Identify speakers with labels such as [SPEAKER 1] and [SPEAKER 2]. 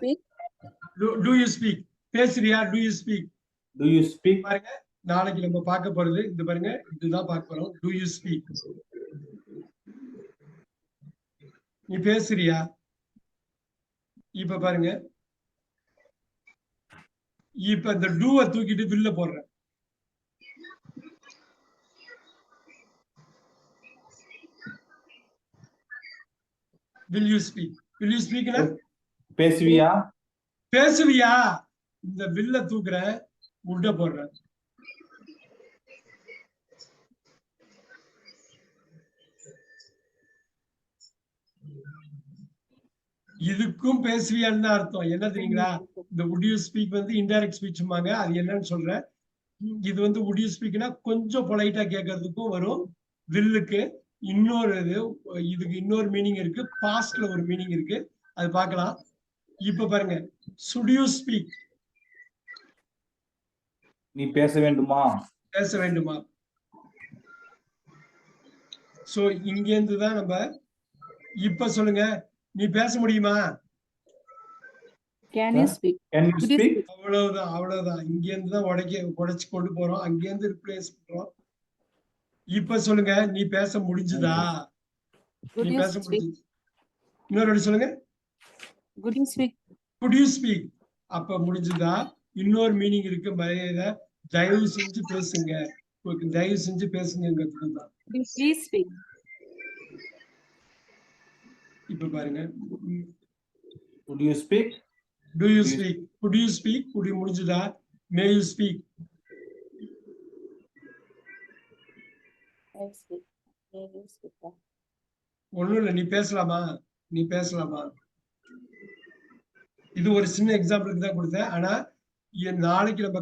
[SPEAKER 1] speak?
[SPEAKER 2] Do you speak? பேசுறியா? Do you speak?
[SPEAKER 3] Do you speak?
[SPEAKER 2] பாருங்க, நாளைக்கு நம்ம பார்க்க போறது இது பாருங்க, இதுதான் பார்க்க போறோம். Do you speak? நீ பேசுறியா? இப்ப பாருங்க, இப்ப இந்த டூவை தூக்கிட்டு வில்ல போடுறேன். Will you speak? Will you speak?
[SPEAKER 3] பேசுவியா?
[SPEAKER 2] பேசுவியா? இந்த வில்ல தூக்குறேன், உள்ள போடுறேன். இதுக்கும் பேசுவியான்னு தான் அர்த்தம். என்ன தெரியுங்களா? இந்த would you speak வந்து இன்டைரக்ட் ஸ்பீச்மாங்க. அது என்னன்னு சொல்றேன். இது வந்து would you speakனா கொஞ்சம் பொலைட்டா கேட்கறதுக்கும் வரும். வில்லுக்கு இன்னொரு இதுக்கு இன்னொரு மீனிங் இருக்கு. பாஸ்ட்ல ஒரு மீனிங் இருக்கு. அது பார்க்கலாம். இப்ப பாருங்க, should you speak?
[SPEAKER 3] நீ பேச வேண்டுமா?
[SPEAKER 2] பேச வேண்டுமா? சோ இங்க இருந்து தான் நம்ம இப்ப சொல்லுங்க, நீ பேச முடியுமா?
[SPEAKER 1] Can you speak?
[SPEAKER 3] Can you speak?
[SPEAKER 2] அவ்வளவுதான். இங்க இருந்து தான் உடைச்சு கொண்டு போறோம். அங்க இருந்து ரிப்ளேஸ் பண்றோம். இப்ப சொல்லுங்க, நீ பேச முடிஞ்சுதா? நீ பேச முடிஞ்சது. இன்னொரு சொல்லுங்க.
[SPEAKER 1] Could you speak?
[SPEAKER 2] Could you speak? அப்ப முடிஞ்சுதா? இன்னொரு மீனிங் இருக்கு. மரியாதை, தயவு செஞ்சு பேசுங்க. தயவு செஞ்சு பேசுங்கிறதுக்கு தான்.
[SPEAKER 1] Could you please speak?
[SPEAKER 2] இப்ப பாருங்க,
[SPEAKER 3] Would you speak?
[SPEAKER 2] Do you speak? Could you speak? Could you முடிஞ்சுதா? May you speak?
[SPEAKER 1] I speak. May you speak?
[SPEAKER 2] ஒண்ணும் இல்ல, நீ பேசலாமா? நீ பேசலாமா? இது ஒரு சின்ன எக்ஸாம்பிளுக்கு தான் கொடுத்தேன். ஆனா நாளைக்கு நம்ம